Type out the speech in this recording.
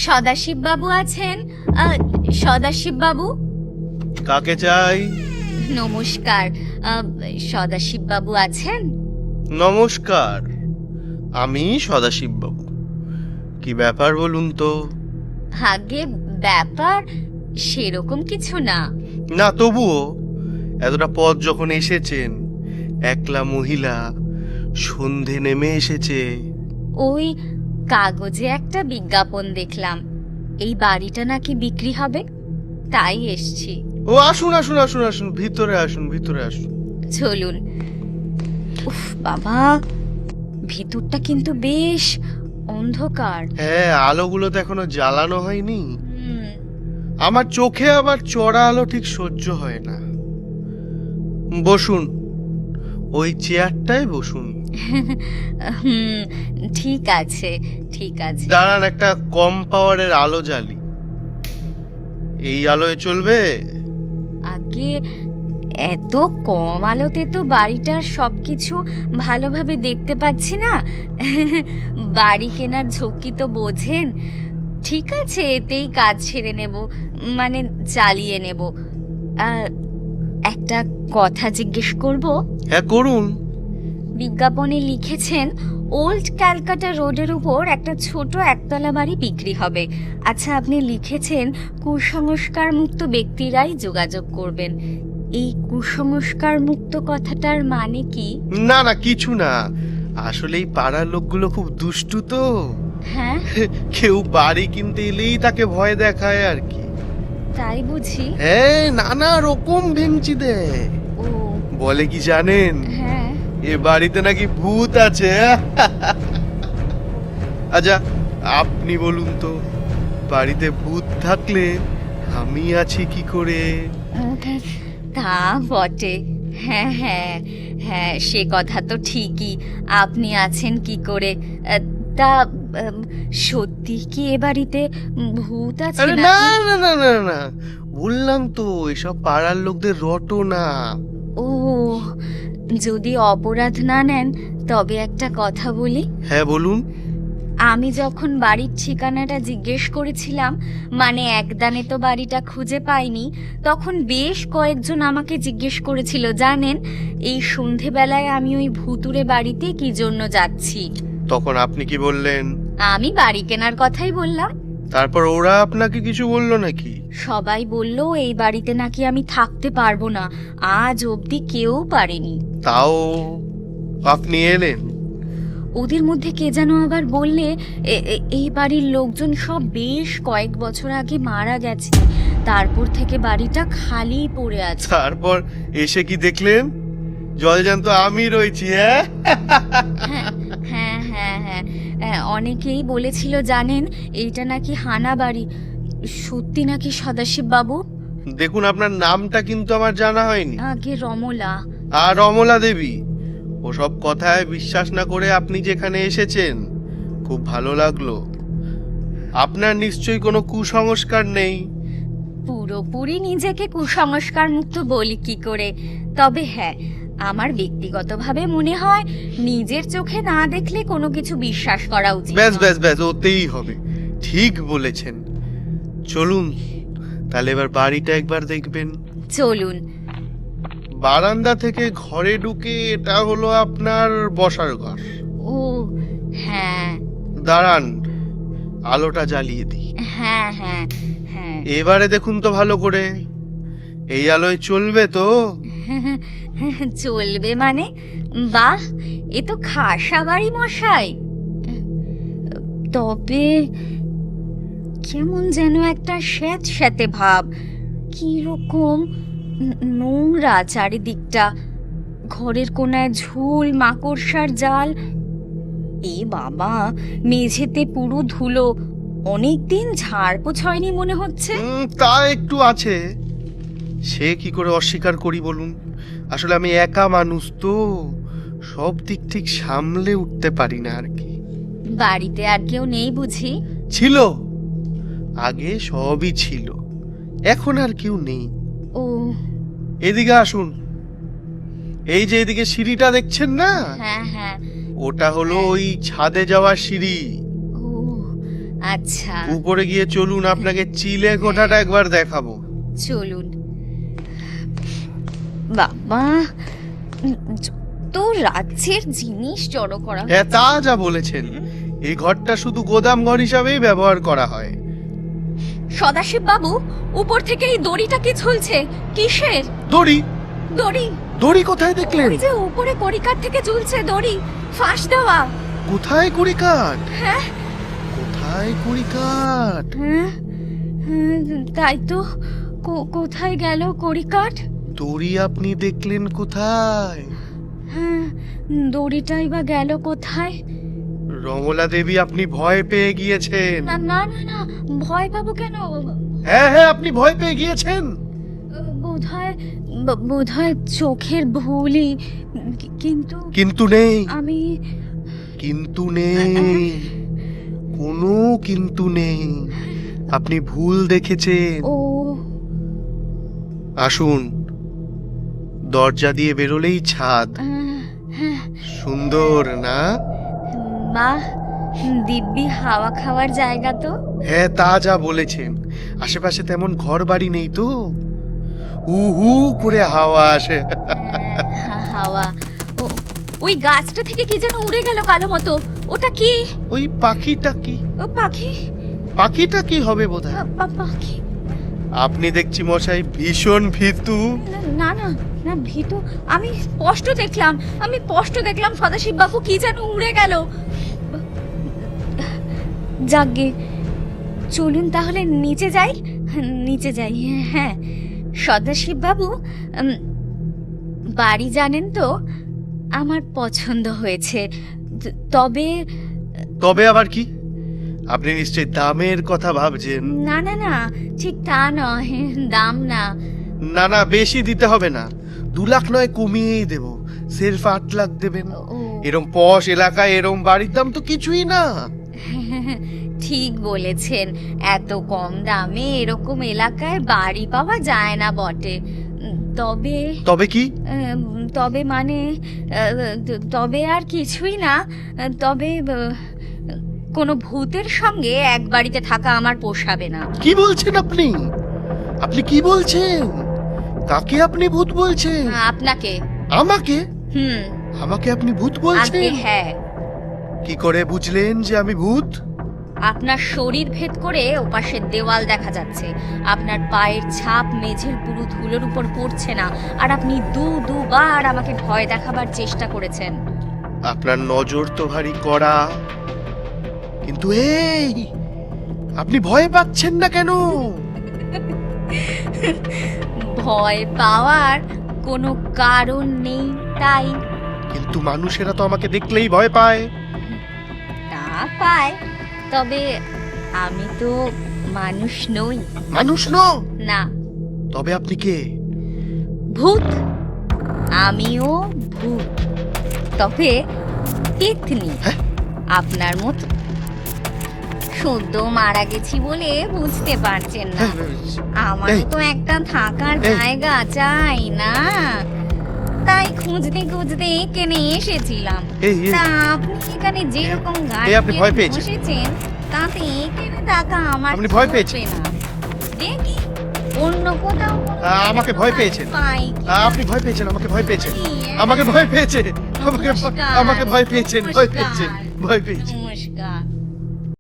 সদাশিব বাবু আছেন? সদাশিব বাবু, কাকে চাই? নমস্কার। সদাশিব বাবু আছেন? নমস্কার, আমি সদাশিব বাবু। কি ব্যাপার বলুন তো? আগে ব্যাপার সেরকম কিছু না। না, তবুও এতটা পথ যখন এসেছেন, একলা মহিলা, সন্ধে নেমে এসেছে। ওই কাগজে একটা বিজ্ঞাপন দেখলাম, এই বাড়িটা নাকি বিক্রি হবে, তাই এসছি। ও আসুন আসুন আসুন আসুন, ভিতরে আসুন, ভিতরে আসুন। চলুন। উফ বাবা, ভিতরটা কিন্তু বেশ অন্ধকার। হ্যাঁ, আলোগুলো তো এখনো জ্বালানো হয়নি। হুম, আমার চোখে আবার চড়া আলো ঠিক সহ্য হয় না। বসুন, ওই চেয়ারটায় বসুন। হুম, ঠিক আছে ঠিক আছে। দাঁড়ান, একটা কম পাওয়ারের আলো জ্বালি। এই আলোয় চলবে? আগে এত কম আলোতে তো বাড়িটার সবকিছু ভালোভাবে দেখতে পাচ্ছি না। বাড়ি কেনার ঝক্কি তো বোঝেন। ঠিক আছে, এতেই কাজ ছেড়ে নেব, মানে চালিয়ে নেব। আর একটা কথা জিজ্ঞেস করব। হ্যাঁ, করুন। বিজ্ঞাপনে লিখেছেন ওল্ড ক্যালকাটা রোডের উপর একটা ছোট একতলা বাড়ি বিক্রি হবে। আচ্ছা, আপনি লিখেছেন কুসংস্কার মুক্ত ব্যক্তিরাই যোগাযোগ করবেন। এই কুসংস্কার মুক্ত কথাটার মানে কি? না না, কিছু না। আসলে এই পাড়ার লোকগুলো খুব দুষ্টু তো। হ্যাঁ, কেউ বাড়ি কিনতে এলেই তাকে ভয় দেখায় আর কি। তাই বুঝি। হ্যাঁ, নানা রকম ভেঙচি দেয়। ও বলে কি জানেন, হ্যাঁ, এ বাড়িতে নাকি ভূত আছে। আচ্ছা, আপনি বলুন তো, বাড়িতে ভূত থাকলে আমি আছি কি করে? তা বটে। হ্যাঁ হ্যাঁ হ্যাঁ, সে কথা তো ঠিকই, আপনি আছেন কি করে। তা উম, সত্যি কি এ বাড়িতে ভূত আছে আরে না নাকি? না না না না, বললাম তো এসব পাড়ার লোকদের রটনা। ও, যদি অপরাধ না নেন তবে একটা কথা বলি। হ্যাঁ, বলুন। আমি যখন বাড়ির ঠিকানাটা জিজ্ঞেস করেছিলাম, মানে একদানে তো বাড়িটা খুঁজে পাইনি, তখন বেশ কয়েকজন আমাকে জিজ্ঞেস করেছিল জানেন, এই সন্ধেবেলায় আমি ওই ভুতুরে বাড়িতে কি জন্য যাচ্ছি। তখন আপনি কি বললেন? আমি বাড়ি কেনার কথাই বললাম। তারপর ওরা আপনাকে কিছু বললো নাকি? সবাই বলল এই বাড়িতে নাকি আমি থাকতে পারবো না, আজ অবধি কেউ পারেনি। তাও আপনি এলেন? ওদের মধ্যে কে যেন আবার বললে এই বাড়ির লোকজন সব বেশ কয়েক বছর আগে মারা গেছে, তারপর থেকে বাড়িটা খালি পড়ে আছে। তারপর এসে কি দেখলেন? জলজান্ত আমি রয়েছি। হ্যাঁ, হ্যাঁ হ্যাঁ হ্যাঁ হ্যাঁ, অনেকেই বলেছিল জানেন, এইটা নাকি হানা বাড়ি। সত্যি নাকি সদাশিব বাবু? দেখুন, আপনার নামটা কিন্তু আমার জানা হয়নি। আগে রমলা। আর রমলা দেবী, ওসব কথায় বিশ্বাস না করে আপনি যেখানে এসেছেন, খুব ভালো লাগলো। আপনার নিশ্চয়ই কোনো কুসংস্কার নেই। পুরোপুরি নিজেকে কুসংস্কার মুক্ত বলি কি করে, তবে হ্যাঁ, আমার ব্যক্তিগতভাবে মনে হয় নিজের চোখে না দেখলে কোনো কিছু বিশ্বাস করা উচিত ব্যাস নয়। ব্যাস ব্যাস, ওতেই হবে। ঠিক বলেছেন। চলুন তাহলে এবার বাড়িটা একবার দেখবেন। চলুন। বারান্দা থেকে ঘরে ঢুকে এটা হলো আপনার বসার ঘর। ও হ্যাঁ দাঁড়ান, আলোটা জ্বালিয়ে দিই। হ্যাঁ হ্যাঁ হ্যাঁ। এবারে দেখুন তো ভালো করে, এই আলোয় চলবে তো? চলবে মানে? বাহ, এ তো খাসা বাড়ি মশাই। তবে কেমন যেন একটা স্যাঁতস্যাঁতে ভাব, কি রকম নোংরা চারিদিকটা। ঘরের কোনায় ঝুল মাকড়সার জাল। এ বাবা, মেঝেতে পুরো ধুলো, অনেকদিন ঝাড় পোছ হয়নি মনে হচ্ছে। তা একটু আছে, সে কি করে অস্বীকার করি বলুন। আসলে আমি একা মানুষ তো, সব দিক ঠিক সামলে উঠতে পারি না আর কি। বাড়িতে আর কেউ নেই বুঝি? ছিল, আগে সবই ছিল, এখন আর কেউ নেই। ও এদিকে আসুন। এই যে এদিকে সিঁড়িটা দেখছেন না, হ্যাঁ হ্যাঁ। ওটা হলো ওই ছাদে যাওয়ার সিঁড়ি। ও আচ্ছা উপরে গিয়ে চলুন, আপনাকে চিলে কোঠাটা একবার দেখাবো। চলুন। বাবা, তো রাজ্যের জিনিস জড়ো করা হ্যাঁ, তা যা বলেছেন। এই ঘরটা শুধু গোদাম ঘর হিসাবেই ব্যবহার করা হয়। সদাশিব বাবু, উপর থেকে এই দড়িটা কি ঝুলছে? কিসের দড়ি? দড়ি? দড়ি কোথায় দেখলেন? ওই যে উপরে কড়িকাঠ থেকে ঝুলছে দড়ি, ফাঁস দেওয়া। কোথায় কড়িকাঠ? হ্যাঁ কোথায় কড়িকাঠ? হ্যাঁ, হ্যাঁ, তাই তো। কোথায় গেল কড়িকাঠ? দড়ি আপনি দেখলেন কোথায়? হ্যাঁ, দড়িটাই বা গেল কোথায়? রমলা দেবী, আপনি ভয় পেয়ে গিয়েছেন। না না না না, ভয় পাবো কেন? হ্যাঁ হ্যাঁ, আপনি ভয় পেয়ে গিয়েছেন। বোধহয় চোখের ভুলই, কিন্তু কিন্তু নেই, আমি কিন্তু নেই, কোনো কিন্তু নেই। আপনি ভুল দেখেছেন। ও আসুন, দরজা দিয়ে বেরোলেই ছাদ। হ্যাঁ, সুন্দর না? বাহ, দিব্যি হাওয়া খাওয়ার জায়গা তো। হ্যাঁ, তা যা বলেছেন। আশেপাশে তেমন ঘর বাড়ি নেই তো, হু করে হাওয়া আসে। হাওয়া। ওই গাছটা থেকে কি যেন উড়ে গেল কালো মতো, ওটা কি? ওই পাখিটা কি? ও পাখি? পাখিটা কি হবে বোধহয়। পাখি? আপনি দেখছি মশাই ভীষণ ভীতু। না না না, ভীতু? আমি স্পষ্ট দেখলাম সদাশিব বাবু কি যেন উড়ে গেল। যাগে, চলুন তাহলে নিচে যাই। হ্যাঁ, সদাশিব বাবু, বাড়ি জানেন তো আমার পছন্দ হয়েছে, তবে আবার কি? আপনি নিশ্চয়ই দামের কথা ভাবছেন। না না না, ঠিক তা নয়, দাম না। না না, বেশি দিতে হবে না। 2 লাখ নয়, কমিয়েই দেব। সির্ফ 8 লাখ দেবেন। ও, এরম পশ এলাকায় এরম বাড়ির দাম তো কিছুই না। ঠিক বলেছেন, এত কম দামে এরকম এলাকায় বাড়ি পাওয়া যায় না বটে। তবে কি? তবে আর কিছুই না। তবে কোনো ভূতের সঙ্গে এক বাড়িতে থাকা আমার পোষাবে না। কি বলছেন আপনি? আপনি কি বলছেন? কাকে আপনি ভূত বলছেন? আপনাকে। আমাকে? হুম, আমাকে আপনি ভূত বলছেন? আগে হ্যাঁ। কি করে বুঝলেন যে আমি ভূত? আপনার শরীর ভেদ করে ওপাশের দেওয়াল দেখা যাচ্ছে, আপনার পায়ের ছাপ মেঝের পুরো ধুলোর উপর পড়ছে না, আর আপনি দুবার আমাকে ভয় দেখাবার চেষ্টা করেছেন। আপনার নজর তো ভারী কড়া। কিন্তু এই, আপনি ভয় পাচ্ছেন না কেন? ভয় পাওয়ার কোনো কারণ নেই তাই। কিন্তু মানুষেরা তো আমাকে দেখলেই ভয় পায়। তা পায়, তবে আমি তো মানুষ নই। মানুষ নও? না। তবে আপনি কে? ভূত। আমিও ভূত, তবে পেতনি। হ্যাঁ? আপনার মতো সদ্য মারা গেছি বলে বুঝতে পারছেন না। আমারও তো একটা থাকার জায়গা চাই না, তাই খুঁজতে এখানে এসেছিলাম। তা আপনি এখানে যেরকম গাড়ি বসেছেন, তাতে এখানে থাকা আমার আপনি ভয় পেয়েছেন? না। দেখি অন্য কোথাও আমাকে ভয় পেয়েছেন? আপনি ভয় পেয়েছেন? আমাকে ভয় পেয়েছেন? আমাকে ভয় পেয়েছে? আমাকে ভয় পেয়েছেন? ভয় পেয়েছেন? নমস্কার।